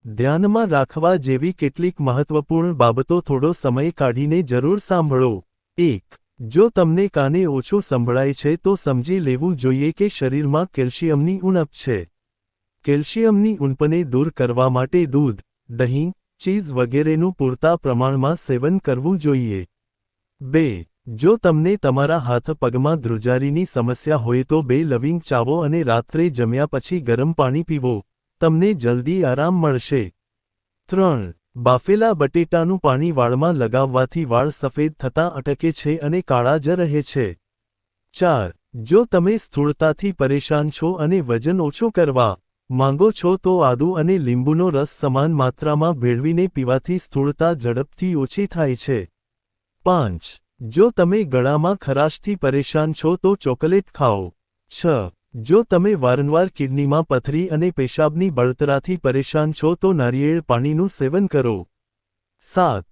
ધ્યાનમાં રાખવા જેવી કેટલીક મહત્વપૂર્ણ બાબતો થોડો સમય કાઢીને જરૂર સાંભળો. 1. જો તમને કાને ઓછું સંભળાય છે તો સમજી લેવું જોઈએ કે શરીરમાં કેલ્શિયમની ઉણપ છે. કેલ્શિયમની ઉણપને દૂર કરવા માટે દૂધ, દહીં, ચીઝ વગેરેનું પૂરતા પ્રમાણમાં સેવન કરવું જોઈએ. 2. જો તમને તમારા હાથ પગમાં ધ્રુજારીની સમસ્યા હોય તો 2 લવિંગ ચાવો અને રાત્રે જમ્યા પછી ગરમ પાણી પીવો, તમને જલ્દી આરામ મળશે. 3. બાફેલા બટેટાનું પાણી વાળમાં લગાવવાથી વાળ સફેદ થતાં અટકે છે અને કાળા જ રહે છે. 4. જો તમે સ્થૂળતાથી પરેશાન છો અને વજન ઓછું કરવા માંગો છો તો આદુ અને લીંબુનો રસ સમાન માત્રામાં ભેળવીને પીવાથી સ્થૂળતા ઝડપથી ઓછી થાય છે. 5. જો તમે ગળામાં ખરાશથી પરેશાન છો તો ચોકલેટ ખાઓ. 6. જો તમે વારંવાર કિડનીમાં પથરી અને પેશાબની બળતરાથી પરેશાન છો તો નારિયેળ પાણીનું સેવન કરો. 7.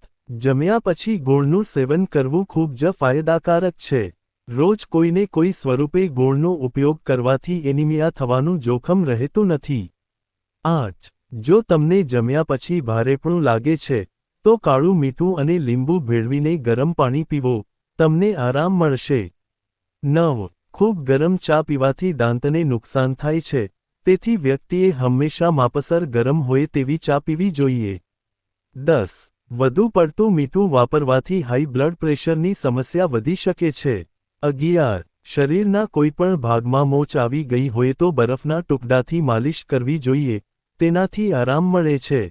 જમ્યા પછી ગોળનું સેવન કરવું ખૂબ જ ફાયદાકારક છે. રોજ કોઈને કોઈ સ્વરૂપે ગોળનો ઉપયોગ કરવાથી એનિમિયા થવાનું જોખમ રહેતું નથી. 8. જો તમને જમ્યા પછી ભારેપણું લાગે છે તો કાળું મીઠું અને લીંબુ ભેળવીને ગરમ પાણી પીવો, તમને આરામ મળશે. 9. ખૂબ ગરમ ચા પીવાથી દાંતને નુકસાન થાય છે, તેથી વ્યક્તિએ હંમેશા માપસર ગરમ હોય તેવી ચા પીવી જોઈએ. 10. વધુ પડતું મીઠું વાપરવાથી હાઈ બ્લડ પ્રેશરની સમસ્યા વધી શકે છે. 11. શરીરના કોઈપણ ભાગમાં મોચ આવી ગઈ હોય તો બરફના ટુકડાથી માલિશ કરવી જોઈએ, તેનાથી આરામ મળે છે.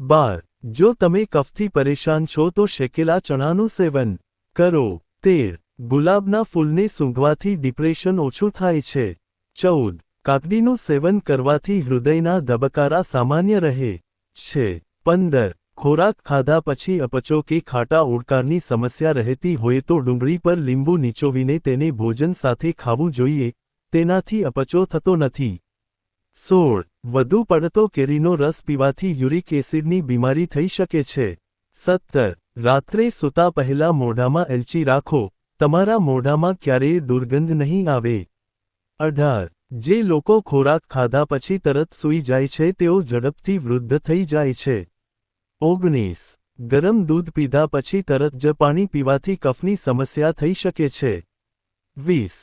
12. જો તમે કફથી પરેશાન છો તો શેકેલા ચણાનું સેવન કરો. 13. ગુલાબના ફૂલને સૂંઘવાથી ડિપ્રેશન ઓછું થાય છે. 14. કાકડીનું સેવન કરવાથી હૃદયના ધબકારા સામાન્ય રહે છે. 15. ખોરાક ખાધા પછી અપચો કે ખાટા ઓડકારની સમસ્યા રહેતી હોય તો ડુંગળી પર લીંબુ નીચોવીને તેને ભોજન સાથે ખાવું જોઈએ, તેનાથી અપચો થતો નથી. 16. વધુ પડતો કેરીનો રસ પીવાથી યુરિક એસિડની બીમારી થઈ શકે છે. 17. રાત્રે સૂતા પહેલા મોઢામાં એલચી રાખો, તમારા મોઢામાં ક્યારેય દુર્ગંધ નહીં આવે. 18. જે લોકો ખોરાક ખાધા પછી તરત સૂઈ જાય છે તેઓ ઝડપથી વૃદ્ધ થઈ જાય છે. 19. ગરમ દૂધ પીધા પછી તરત જ પાણી પીવાથી કફની સમસ્યા થઈ શકે છે. 20.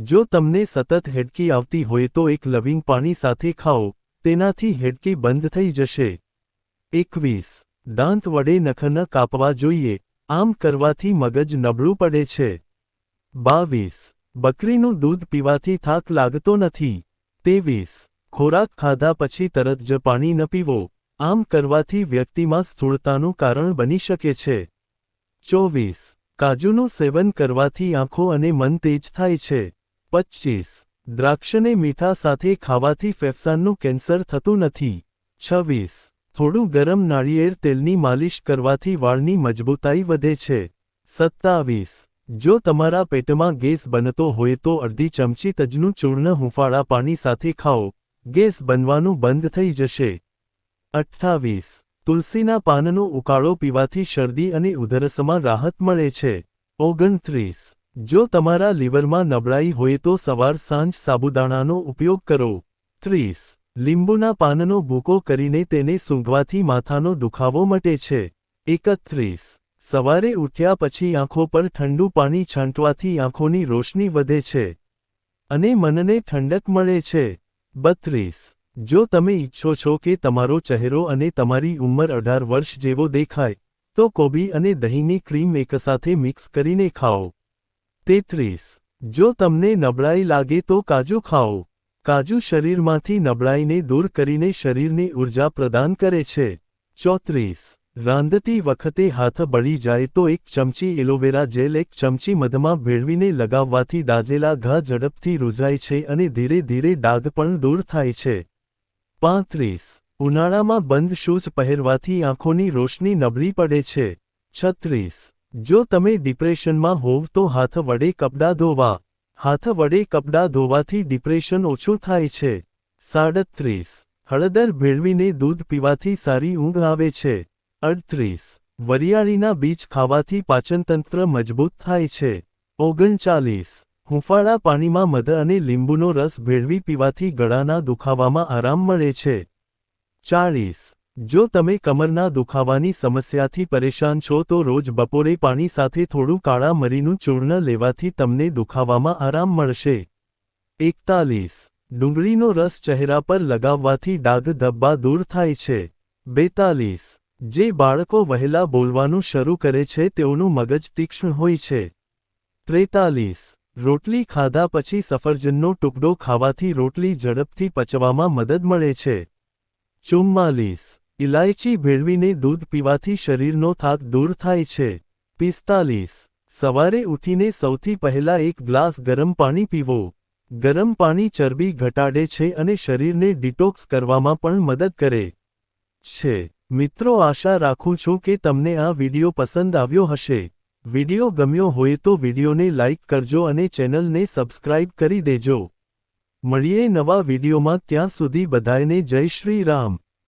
જો તમને સતત હેડકી આવતી હોય તો એક લવિંગ પાણી સાથે ખાઓ, તેનાથી હેડકી બંધ થઈ જશે. 21. દાંત વડે નખ ન કાપવા જોઈએ, આમ કરવાથી મગજ નબળું પડે છે. 22. બકરીનું દૂધ પીવાથી થાક લાગતો નથી. 23. ખોરાક ખાધા પછી તરત જ પાણી ન પીવો, આમ કરવાથી વ્યક્તિમાં સ્થૂળતાનું કારણ બની શકે છે. 24. કાજુનું સેવન કરવાથી આંખો અને મન તેજ થાય છે. 25. દ્રાક્ષને મીઠા સાથે ખાવાથી ફેફસાંનું કેન્સર થતું નથી. 26. થોડું ગરમ નાળિયેર તેલની માલિશ કરવાથી વાળની મજબૂતાઈ વધે છે. 27. જો તમારા પેટમાં ગેસ બનતો હોય તો અડધી ચમચી તજનું ચૂર્ણ હૂંફાળા પાણી સાથે ખાઓ, ગેસ બનવાનું બંધ થઈ જશે. 28. તુલસીના પાનનો ઉકાળો પીવાથી શરદી અને ઉધરસમાં રાહત મળે છે. 29. જો તમારા લીવરમાં નબળાઈ હોય તો સવાર સાંજ સાબુદાણાનો ઉપયોગ કરો. 30. લીંબુના પાનનો ભૂકો કરીને તેને સૂંઘવાથી માથાનો દુખાવો મટે છે. 31. સવારે ઉઠ્યા પછી આંખો પર ઠંડુ પાણી છાંટવાથી આંખોની રોશની વધે છે અને મનને ઠંડક મળે છે. 32. જો તમે ઈચ્છો છો કે તમારો ચહેરો અને તમારી ઉંમર 18 વર્ષ જેવો દેખાય, તો કોબી અને દહીંની ક્રીમ એકસાથે મિક્સ કરીને ખાઓ. 33. જો તમને નબળાઈ લાગે તો કાજુ ખાઓ. કાજુ શરીરમાંથી નબળાઈને દૂર કરીને શરીરને ઊર્જા પ્રદાન કરે છે. 34. રાંધતી વખતે હાથ બળી જાય તો 1 ચમચી એલોવેરા જેલ 1 ચમચી મધમાં ભેળવીને લગાવવાથી દાઝેલા ઘા ઝડપથી રૂઝાય છે અને ધીરે ધીરે ડાઘ પણ દૂર થાય છે. 35. ઉનાળામાં બંધ શૂઝ પહેરવાથી આંખોની રોશની નબળી પડે છે. 36. જો તમે ડિપ્રેશનમાં હોવ તો હાથ વડે કપડાં ધોવા. હાથ વડે કપડાં ધોવાથી ડિપ્રેશન ઓછું થાય છે. 37. હળદર ભેળવીને દૂધ પીવાથી સારી ઊંઘ આવે છે. 38. વરિયાળીના બીજ ખાવાથી પાચનતંત્ર મજબૂત થાય છે. 39. હૂંફાળા પાણીમાં મધ અને લીંબુનો રસ ભેળવી પીવાથી ગળાના દુખાવામાં આરામ મળે છે. 40. જો તમે કમરના દુખાવાની સમસ્યાથી પરેશાન છો તો રોજ બપોરે પાણી સાથે થોડું કાળા મરીનું ચૂર્ણ લેવાથી તમને દુખાવામાં આરામ મળશે. 41. ડુંગળીનો રસ ચહેરા પર લગાવવાથી ડાઘ ધબ્બા દૂર થાય છે. 42. જે બાળકો વહેલા બોલવાનું શરૂ કરે છે તેઓનું મગજ તીક્ષ્ણ હોય છે. 43. રોટલી ખાધા પછી સફરજનનો ટુકડો ખાવાથી રોટલી ઝડપથી પચવામાં મદદ મળે છે. 44. ઇલાયચી ભેળવીને દૂધ પીવાથી શરીરનો થાક દૂર થાય છે. 45. સવારે ઉઠીને સૌથી પહેલા એક ગ્લાસ ગરમ પાણી પીવો. ગરમ પાણી ચરબી ઘટાડે છે અને શરીરને ડિટોક્સ કરવામાં પણ મદદ કરે છે. મિત્રો, આશા રાખું છું કે તમને આ વિડિયો પસંદ આવ્યો હશે. વિડિયો ગમ્યો હોય તો વિડિયોને લાઇક કરજો અને ચેનલને સબસ્ક્રાઇબ કરી દેજો. મળીએ નવા વિડિયોમાં, ત્યાં સુધી બધાયને જય શ્રી રામ.